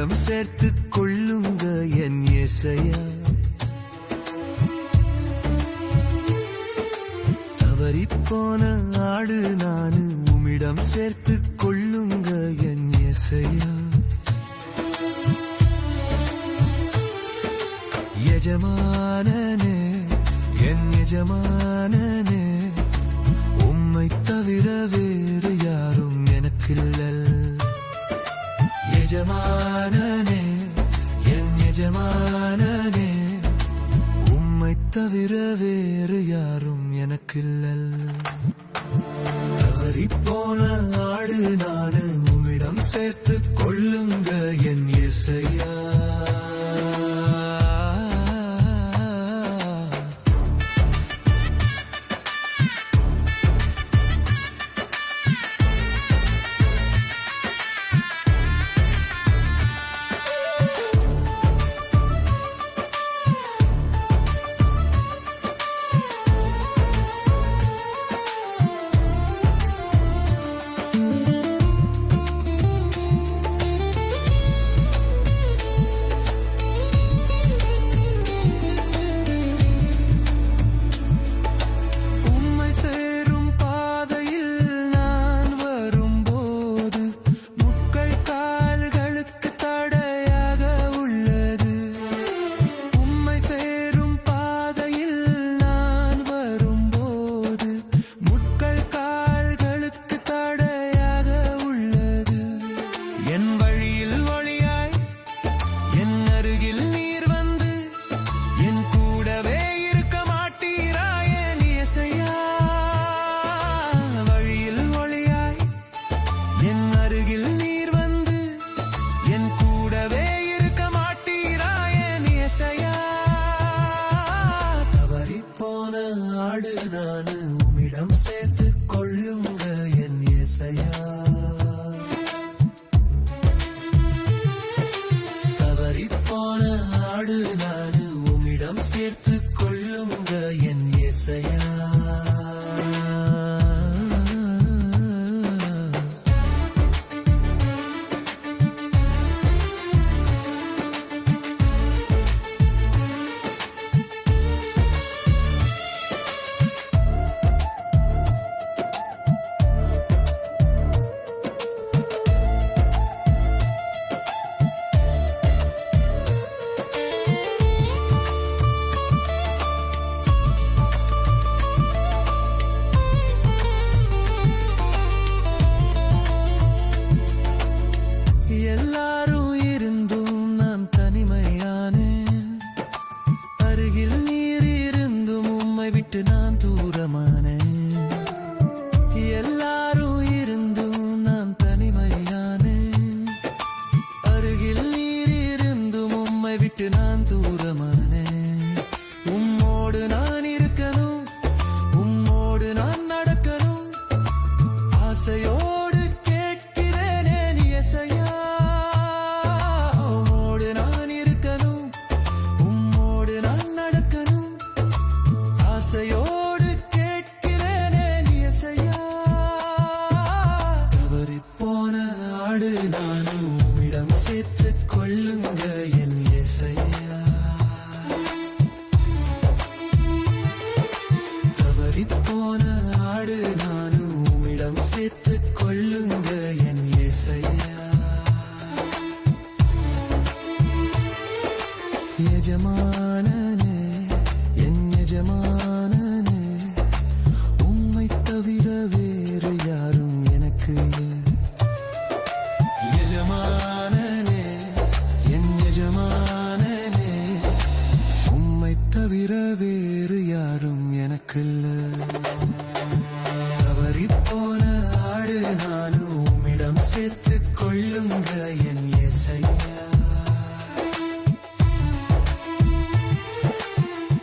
உம்மிடம் சேர்த்துக் கொள்ளுங்க என் இயேசையா. தவறிப்போன ஆடு நானு உம்மிடம் சேர்த்துக் கொள்ளுங்க என் இயேசையா. எஜமானனே என் எஜமானனே, உம்மை தவிர வேறு யாரும் எனக்கில்லல். எஜமானனே என் எஜமானனே, உம்மை தவிர வேறு யாரும் எனக்கில்லல். தவறிப்போன ஆடு நானு உம்மிடம் சேர்த்துக் கொள்ளுங்க என் இயேசையா. ஆடு நானு உம்மிடம் சேர்த்துக் கொள்ளுங்க என் இயேசையா. தவறிப்போன ஆடு நானு உம்மிடம் சேர்த்துக் கொள்ளுங்க என் இயேசையா. எல்லாரும் இருந்தும் நான் தனிமையானேன், அருகில் நீர் இருந்தும் உம்மை விட்டு நான் தூரமானேன். எல்லாரும் இருந்தும் நான் தனிமையானேன், அருகில் நீர் இருந்தும் உம்மை விட்டு நான் தூரமானேன். உம்மோடு நான் இருக்கணும், உம்மோடு நான் நடக்கணும், ஆசையோடு கேட்கிறேனே இயேசையா. ஆசையோடு கேட்கிறேனே இயேசையா. தவறிப்போன ஆடு நானும் உம்மிடம் சேர்த்துக் கொள்ளுங்க என் இயேசையா. தவறிப்போன ஆடு நானும் உம்மிடம் சேர்த்துக் கொள்ளுங்க என் இயேசையா. எஜமானனே என் எஜமானனே, உம்மை தவிர வேறு யாரும் எனக்கு. எஜமானனே என் எஜமானனே, உம்மை தவிர வேறு யாரும் எனக்கில்ல. தவறிப்போன ஆடு நானும் உம்மிடம் சேர்த்துக் கொள்ளுங்க என் இயேசையா.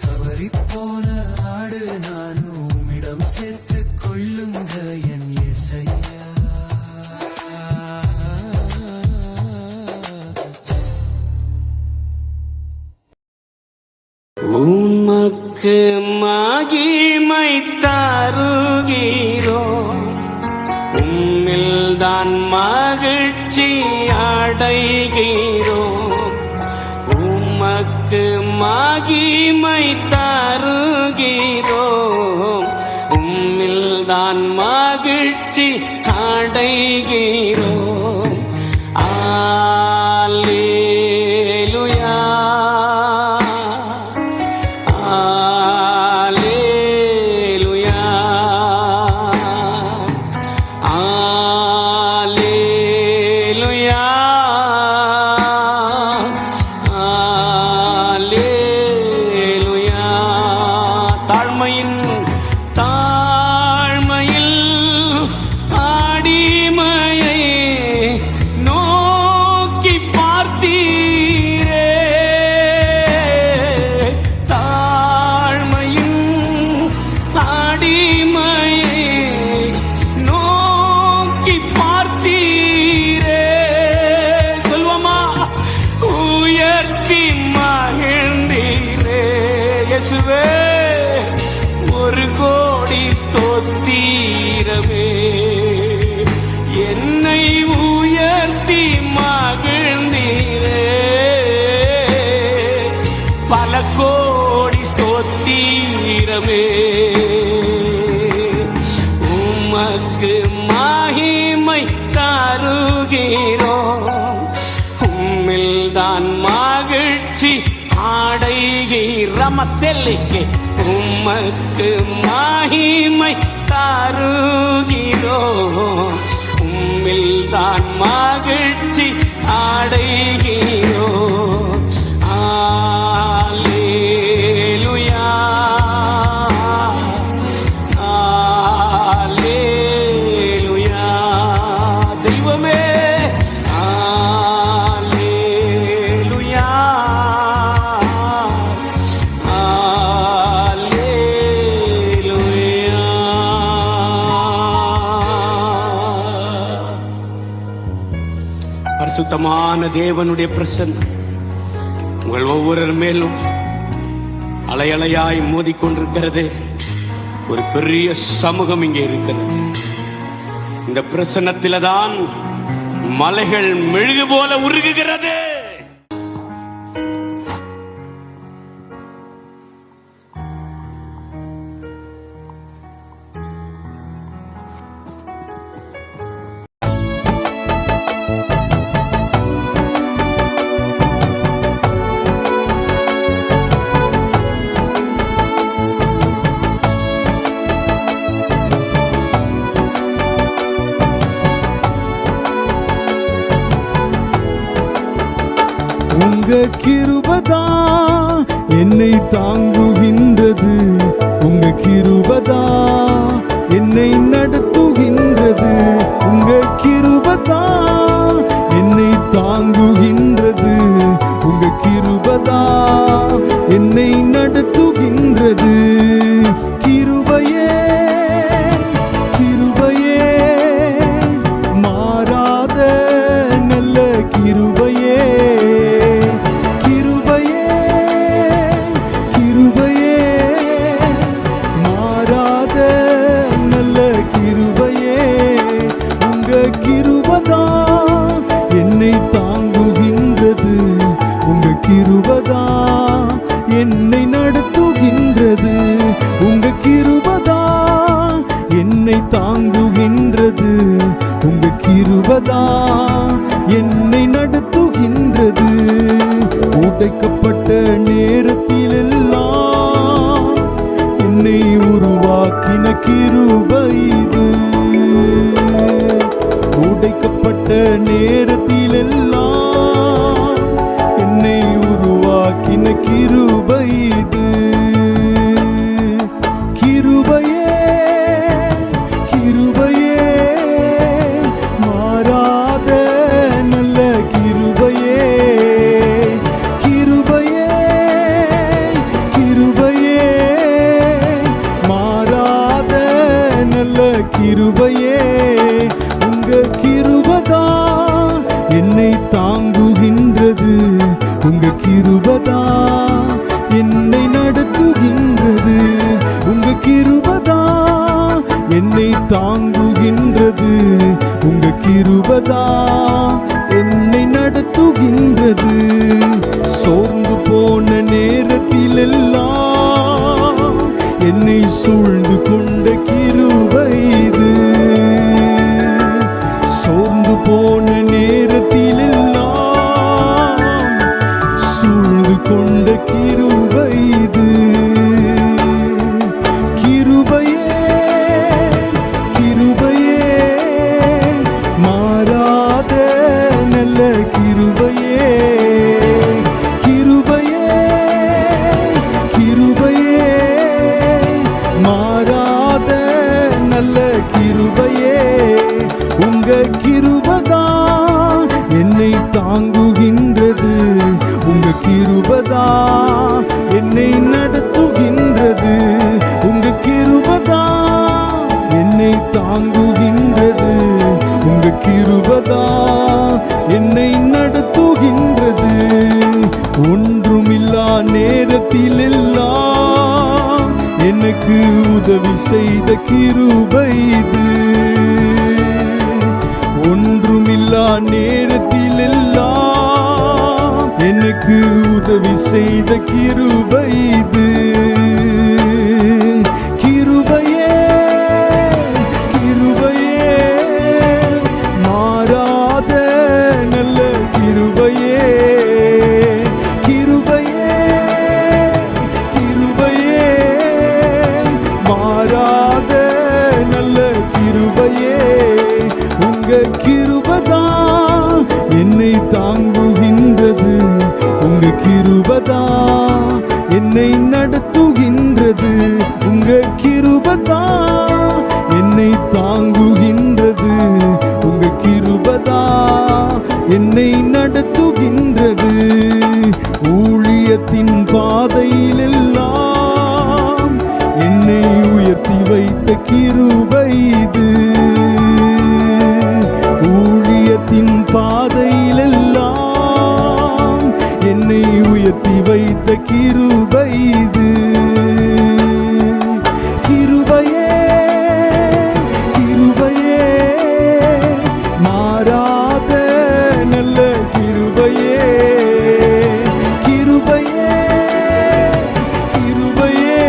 தவறிப்போன ஆடு நானும் உம்மிடம் சேர்த்துக் கொள்ளுங்க என் இயேசையா. உமக்கு மகிமை தருகிறோம், உம்மில்தான் மகிழ்ச்சி அடைகிறோம். தான் மகிழ்ச்சி அடைகிறோம். அல்லேலூயா, அல்லேலூயா, அல்லேலூயா, அல்லேலூயா. தாழ்மையில் அடிமையை நோக்கி பார்த்தீரே. தாழ்மையில் அடிமையை நோக்கி பார்த்தீரே. சொல்வமா, உயர்த்தி மகிழ்ந்தீரே. இயேசுவே, ஒரு கோடி ஸ்தோத்திரமே. என்னை உயர்த்தி மகிழ்ந்தீரே. பல கோடி ஸ்தோத்திரமே. உமக்கு மகிமை தருகிறோம். உம்மில் தான் மகிழ்ச்சி அடைகிறமசெல்லிக்கு. உமக்கு மகிமை தருகிறோம். உம்மில் தான் மகிழ்ச்சி அடைகிறோம். அல்லேலூயா, அல்லேலூயா. தெய்வமே, அல்லேலூயா, அல்லேலூயா. பரிசுத்தமான தேவனுடைய பிரசன்னம் உங்கள் ஒவ்வொரு மேலும் அலையலையாய் மோதிக்கொண்டிருக்கிறது. ஒரு பெரிய சமூகம் இங்கே இருக்கிறது. இந்த பிரசன்னத்தில தான் மலைகள் மெழுகு போல உருகுகிறது. உங்க கிருபதா என்னை தாங்குகின்றது. உங்க கிருபதா என்னை நடத்துகின்றது. உங்க கிருபதா என்னை தாங்குகின்றது. உங்க கிருபதா என்னை நடத்துகின்றது. கிருபையே, கிருபையே, மாறாத நல்ல கிருபையே. கிருபதா என்னை நடத்துகின்றது. உங்க கிருபதா என்னை தாங்குகின்றது. உங்க கிருபதா என்னை நடத்துகின்றது. உடைக்கப்பட்ட நேரத்திலெல்லாம் என்னை உருவாக்கின கிருபை இது. உடைக்கப்பட்ட நேரத்திலெல்லாம் என்னை உருவாக்கின கிருபை இது. கிருபையே, கிருபையே, மாறாத நல்ல கிருபையே. கிருபையே, கிருபையே, மாறாத நல்ல கிருபையே. உங்க கிருபதா என்னை தாங்குகின்றது. உங்க கிருபதா என்னை நடத்துகின்றது. உங்க கிருபதா என்னை தாங்குகின்றது. உங்க கிருபதா என்னை நடத்துகின்றது. சோர்ந்து போன நேரத்திலெல்லாம் என்னை சூழ்ந்து கொண்ட கிருபை நல்ல கிருபையே, உங்க கிருபைதான் என்னை தாங்குகின்றது, உங்க கிருபைதான் என்னை நடத்துகின்றது, உங்க கிருபைதான் என்னை தாங்குகின்றது, உங்க கிருபைதான் என்னை நடத்துகின்றது. ஒன்றுமில்லா நேரத்தில் எல்லாம் எனக்கு உதவி செய்த கிருபை இது. ஒன்றுமில்லா நேரத்தில் எல்லாம் எனக்கு உதவி செய்த கிருபை இது. கிருபையே கிருபையே மாறாத நல்ல கிருபையே, கிருபையே கிருபையே மாறாத நல்ல கிருபையே, உங்க கிருபைதான் என்னை தாங்குகின்றது, உங்க கிருபைதான் என்னை நடத்துகின்றது, உங்க கிருபைதான் என்னை தாங்குகின்றது, உங்க கிருபைதான் என்னை நடத்துகின்றது. ஊழியத்தின் பாதையிலெல்லாம் என்னை உயர்த்தி வைத்த கிருபை இது. ஊழியத்தின் பாதையிலெல்லாம் என்னை உயர்த்தி வைத்த கிருபை இது. கிருபையே கிருபையே மாறாத நல்ல கிருபையே, கிருபையே கிருபையே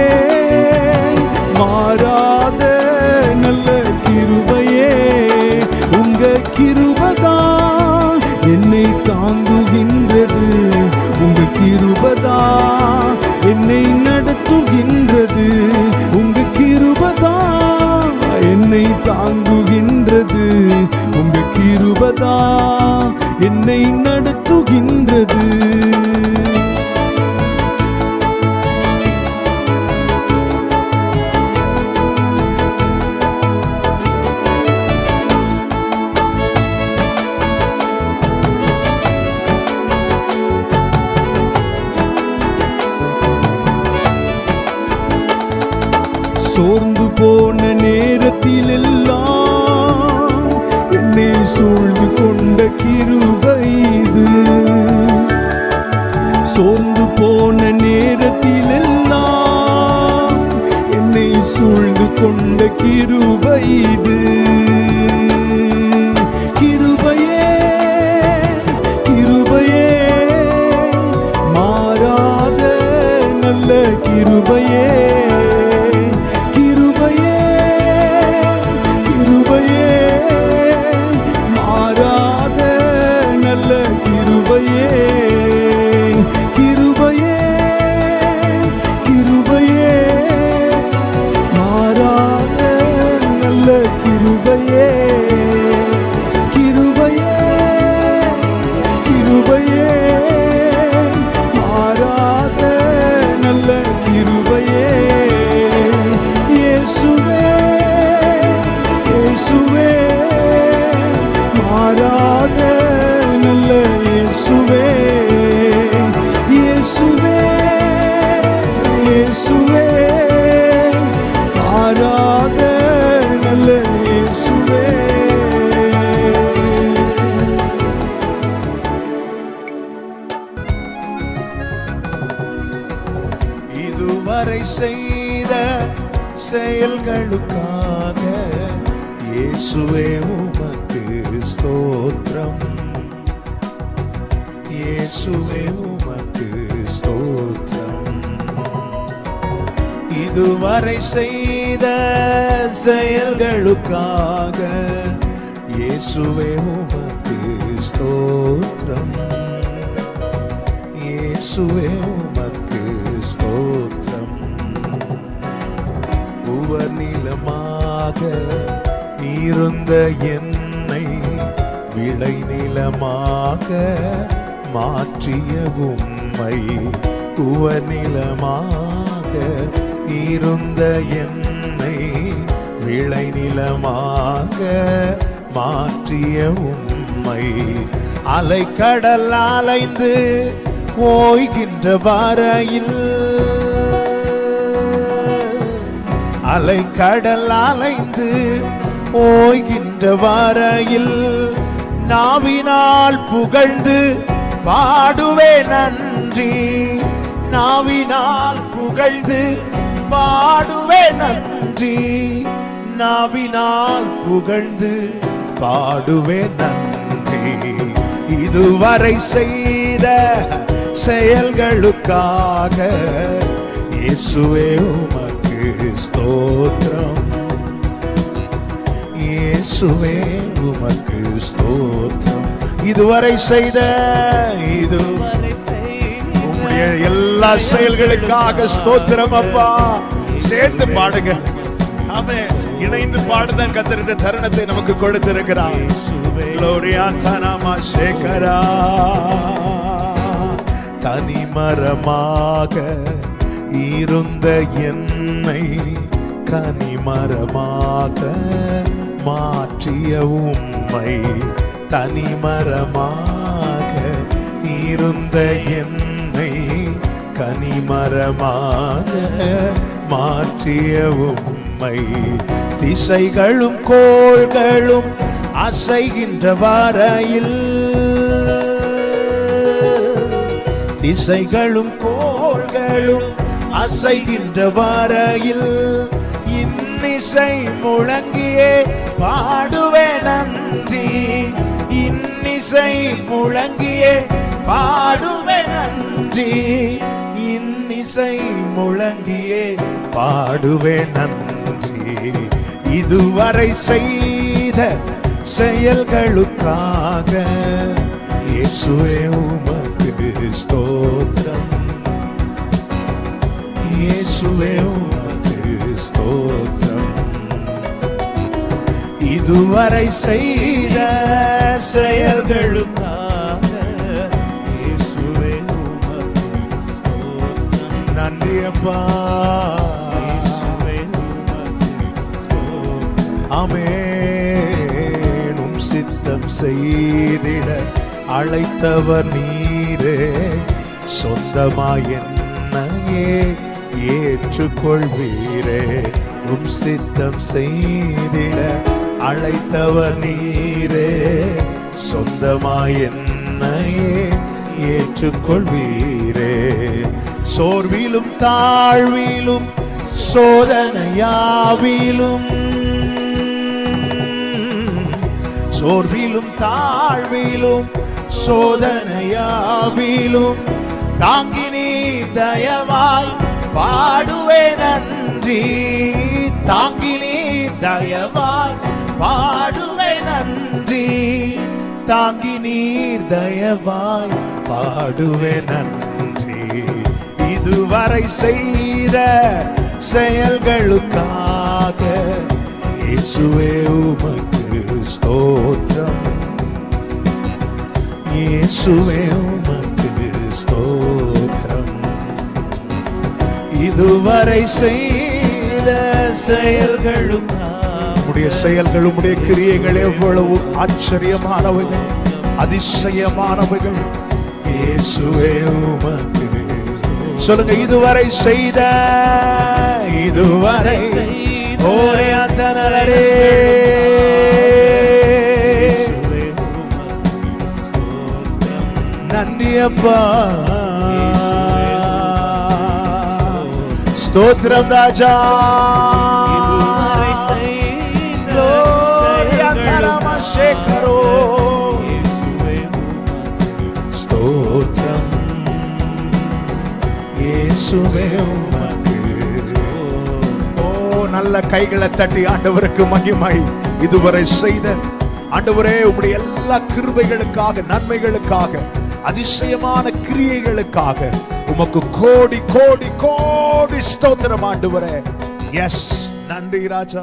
மாறாத நல்ல கிருபையே, உங்க கிருபைதான் என்னை தாங்குகின்றது, உங்க கிருபைதான் என்னை நடத்துகின்றது, உங்க கிருபைதான் என்னை தாங்குகின்றது, உங்க கிருபைதான் என்னை நடத்துகின்றது. சோர்ந்து போன நேரத்தில் எல்லாம் என்னை சூழ்ந்து கொண்ட கிருபை இது. சோர்ந்து போன நேரத்தில் எல்லாம் என்னை சூழ்ந்து கொண்ட கிருபை இது. கிருபையே கிருபையே மாறாத நல்ல கிருபையே, கிருபையே கிருபையே மாறாத நல்ல கிருபையே, கிருபையே கிருபையே மாறாத நல்ல கிருபையே. இயேசுவே இயேசுவே மாறாத நல்ல இயேசுவே, இயேசுவே இயேசுவே மாறாத நல்ல இயேசுவே. இதுவரை செய்த செயல்களுக்காக இயேசுவே உமக்கு ஸ்தோத்திரம், இயேசுவே உமக்கு ஸ்தோத்திரம். இதுவரை செய்த செயல்களுக்காக இயேசுவே உமக்கு ஸ்தோத்திரம், இயேசுவே உமக்கு ஸ்தோத்திரம். உவர்நிலமாக இருந்த என்னை விளைநிலமாக மாற்றிய உம்மை, உவர்நிலமாக இருந்த என்னை விளைநிலமாக மாற்றிய உம்மை அலைக்கடல் அலைந்து ஓய்கின்ற வரையில் அலைக்கடல் அலைந்து ஓய்கின்ற வரையில் நாவினால் புகழ்ந்து பாடுவே நன்றி நாவினால் புகழ்ந்து பாடுவே நன்றி நாவினால் புகழ்ந்து பாடுவே நன்றி இதுவரை செய்த செயல்களுக்காக இயேசுவே உமக்கு ஸ்தோத்திரம் இயேசுவே உமக்கு ஸ்தோத்திரம் இதுவரை செய்த உம்முடைய எல்லா செயல்களுக்காக ஸ்தோத்திரம் அப்பா சேர்த்து பாடுங்க ஆமென் இணைந்து பாடுதான் கர்த்தர் இந்த தருணத்தை நமக்கு கொடுத்திருக்கிறார் Gloria Tanama Shekara தனிமரமாக இருந்த என்னை கனிமரமாக மாற்றிய உம்மை தனிமரமாக இருந்த என்னை கனிமரமாக மாற்றிய உம்மை திசைகளும் கோள்களும் அசைகின்ற வரையில் திசைகளும் கோள்களும் அசைகின்ற வரையில் இன்னிசை முழங்கியே பாடுவே நன்றி இன்னிசை முழங்கியே பாடுவே நன்றி இன்னிசை முழங்கியே பாடுவே நன்றி இதுவரை செய்த செயல்களுக்காக இயேசுவே உமக்கு ஸ்தோத்திரம் இயேசுவே உமக்கு ஸ்தோத்திரம் இதுவரை செய்த செயல்களுக்காக இயேசுவே உமக்கு ஸ்தோத்திரம் நன்றி அப்பா ஆமென் உம் சித்தம் செய்திட அழைத்தவர் நீரே சொந்தமாய் என்னையே ஏற்றுக்கொள்வீரே உம் சித்தம் செய்திட அழைத்தவர் நீரே சொந்தமாய் என்னையே ஏற்றுக்கொள்வீரே சோர்விலும் தாழ்விலும் சோதனையாவிலும் சோர்விலும் தாழ்விலும் சோதனையாவிலும் தாங்கி நீ தயவாய் பாடுவே நன்றி தாங்கி நீ தயவாய் பாடுவே நன்றி தாங்கி நீர் தயவாய் பாடுவே நன்றி இதுவரை செய்த செயல்களுக்காக இயேசுவே உமக்கு ஸ்தோத்திரம் இயேசுவே உமக்கு ஸ்தோத்திரம் இதுவரை செய்த செயல்களும் உம்முடைய செயல்கள் உம்முடைய கிரியைகள் எவ்வளவு ஆச்சரியமானவைகள் அதிசயமானவைகள் இயேசுவே உமக்கு சொல்லுங்க இதுவரை செய்த இதுவரை ஓரே அந்தனரே நன்றி அப்பா ஸ்தோத்திரம் ராஜா Gloria Tarama Shekaro ஸ்தோத்திரம் இயேசுவே உமக்கு ஓ நல்ல கைகளை தட்டி ஆண்டவருக்கு மகிமை இதுவரை செய்த ஆண்டவரே உம்முடைய எல்லா கிருபைகளுக்காக நன்மைகளுக்காக அதிசயமான கிரியைகளுக்காக உமக்கு கோடி கோடி கோடி ஸ்தோத்திரம் ஆண்டவரே எஸ் நன்றி ராஜா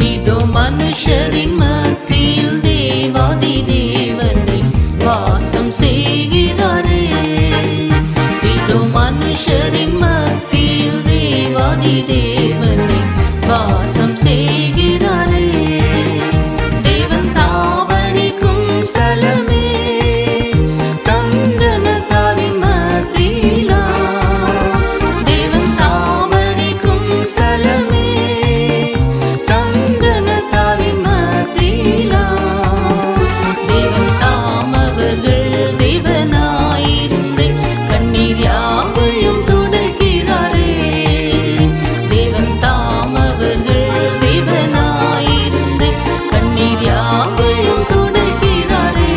இதோ மனுஷரின் மத்தியில் தேவாதி தேவனை வாசம் செய்கிறாரே இதோ மனுஷ மனுஷரின் மத்தியில் தேவாதி தேவனே வாசம் செய்கிறாரே. தேவன் தாவணிக்கும் ஸ்தலமே தந்தனத்தாரின் மத்தியிலா. தேவன் தாவணிக்கும் ஸ்தலமே தந்தனத்தாரின் மத்தியிலா. தேவன் தாமவர்கள் தேவனாயிருந்து கண்ணீர் யாவையும் துடைக்கிறாரே. தேவன் தாமவர்கள் தேவனாயிருந்து கண்ணீர் யாவையும் துடைக்கிறாரே.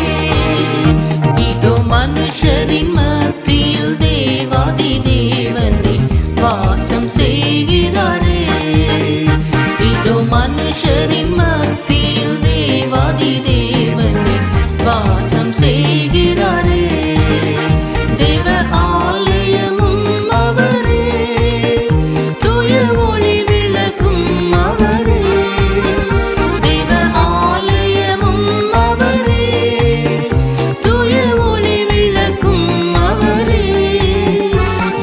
இதோ மனுஷரின் மத்தியில் தேவாதி தேவனே வாசம் செய்கிறாரே. இதோ மனுஷரின் மத்தியில் தேவாதி தேவனே வாசம் செய்கிறாரே. தேவ ஆலயமும் அவரே, தூய ஒளி விளக்கும் அவரே. தேவ ஆலயமும் அவரே, தூய ஒளி விளக்கும் அவரே.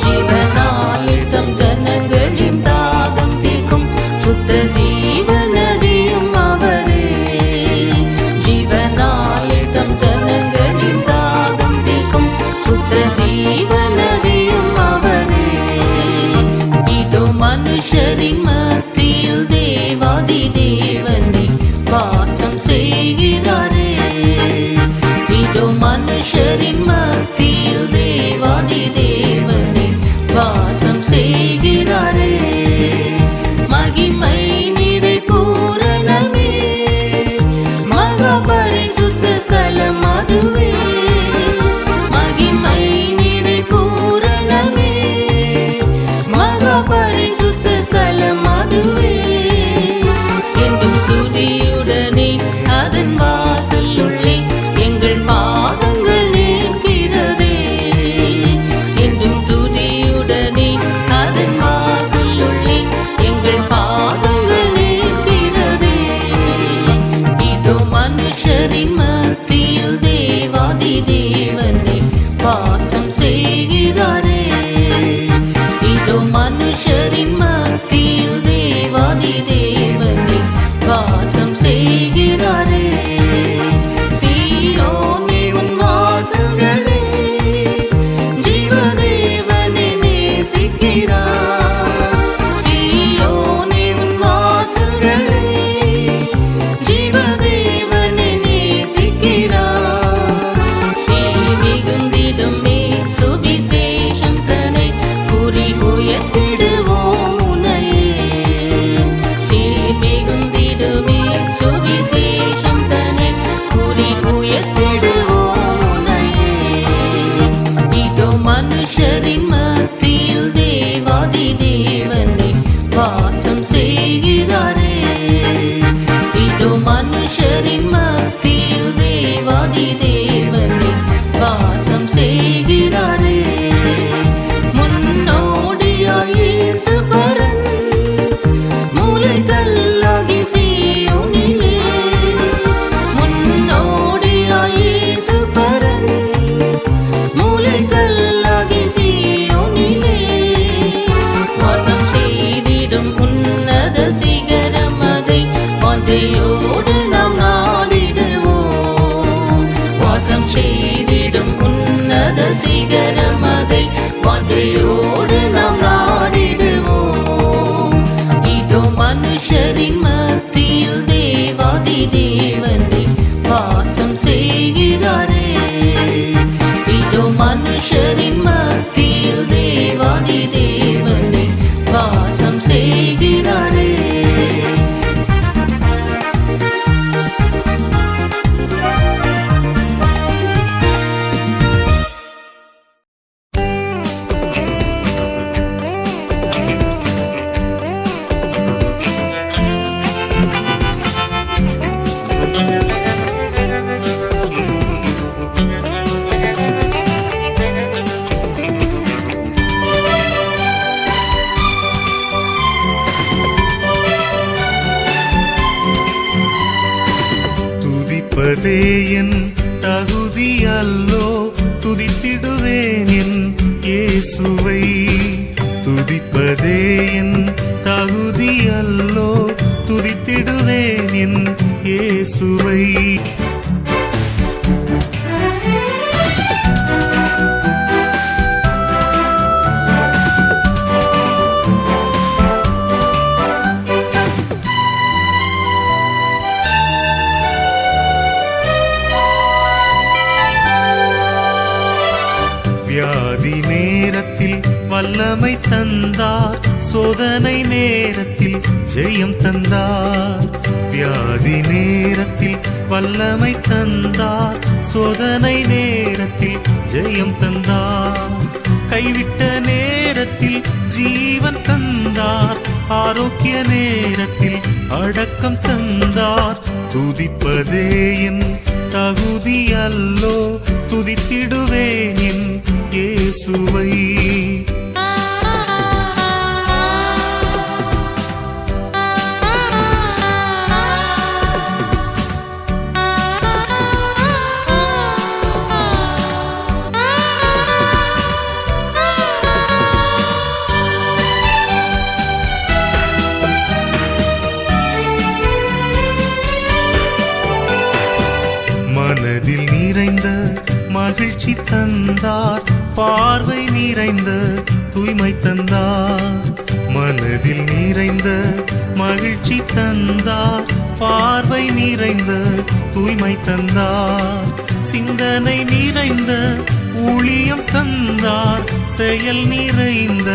ஜீவனாலே தம் ஜனங்களின் தாகம் தீர்க்கும் சுத்த ஜீவநதியும் அவரே. ஜீவனாலே தம் ஜனங்களின் தாகம் தீர்க்கும் சுத்த ஜீவநதியும் அவரே. இதோ மனுஷரின் மத்தியில் தேவாதி தேவனே வாசம் செய்கிறாரே. இதோ மனுஷரின் மத்தியில் தேவாதி தேவனே வாசம் செய்கிறாரே. மகிமை நிறை பூரணமே மகா பரிசுத்த ஸ்தலம் அதுவே. மகிமை நிறை பூரணமே மகா பரிசுத்த ஸ்தலம் அதுவே. என்றும் துதியுடனே அதன் வாசல் உள்ளே எங்கள் பாதங்கள் நிற்கிறதே. என்றும் துதியுடனே அதன் வாசல் உள்ளே எங்கள் பாதங்கள் நிற்கிறதே. இதோ மனுஷரின் மத்தியில் தேவாதி தேவனே வாசம் செய்கிறாரே. இதோ மனுஷரின் மத்தியில் தேவாதி தேவனே வாசம் செய்கிறாரே. சீயோனே உன் வாசல்களே ஜீவதேவனை நேசிக்கிறார். சீயோனே உன் வாசல்களே ஜீவதேவனை நேசிக்கிறார். சீ மிகுந்திடுமே சுவிசேஷம் தன்னை குறி உயர்த்திடுவோம் உன்னையே. சீ மிகுந்திடுமே சுவிசேஷம் தன்னை குறி உயர்த்திடுவோம் உன்னையே. இதோ மனுஷரின் மத்தியில் தேவாதி தேவனே வாசம் செய்கிறாரே. இதோ மனுஷரின் மத்தியில் தேவாதி தேவனே வாசம் செய்கிறாரே. முன்னோடியாய் இயேசு பரன் மூலைக்கல்லாகி சீயோனிலே. முன்னோடியாய் இயேசு பரன் மூலைக்கல்லாகி சீயோனிலே. வாசம் செய்திடும் உன்னத சிகரம் அதை வாஞ்சையோடு நாம் நாடிடுவோம். வாசம் செய்திடும் உன்னத சிகரம் அதை வாஞ்சையோடு நாம் நாடிடுவோம். இதோ மனுஷரின் மத்தியில் தேவாதி தேவனே வாசம் செய்கிறாரே. இதோ மனுஷரின் மத்தியில் தேவாதி தேவனே வாசம் செய்கிறாரே. துதிப்பதே என் தகுதி அல்லோ, துதித்திடுவேன் என் இயேசுவை துதிப்பதே என் தகுதி அல்லோ, துதித்திடுவேன் என் இயேசுவை. வியாதி நேரத்தில் வல்லமை தந்தார், சோதனை நேரத்தில் ஜெயம் தந்தார். வியாதி நேரத்தில் வல்லமை தந்தார், சோதனை நேரத்தில் ஜெயம் தந்தார். கைவிட்ட நேரத்தில் ஜீவன் தந்தார், ஆரோக்கிய நேரத்தில் அடக்கம் தந்தார். துதிப்பதே என் தகுதி அல்லோ, துதித்திடுவேன் என் இயேசுவை. மனதில் நிறைந்த மகிழ்ச்சி தந்தார், பார்வை நிறைந்த தூய்மை தந்தார். மனதில் நிறைந்த மகிழ்ச்சி தந்தார், பார்வை நிறைந்த தூய்மை தந்தார். சிந்தனை நிறைந்த ஊழியம் தந்தார், செயல் நிறைந்த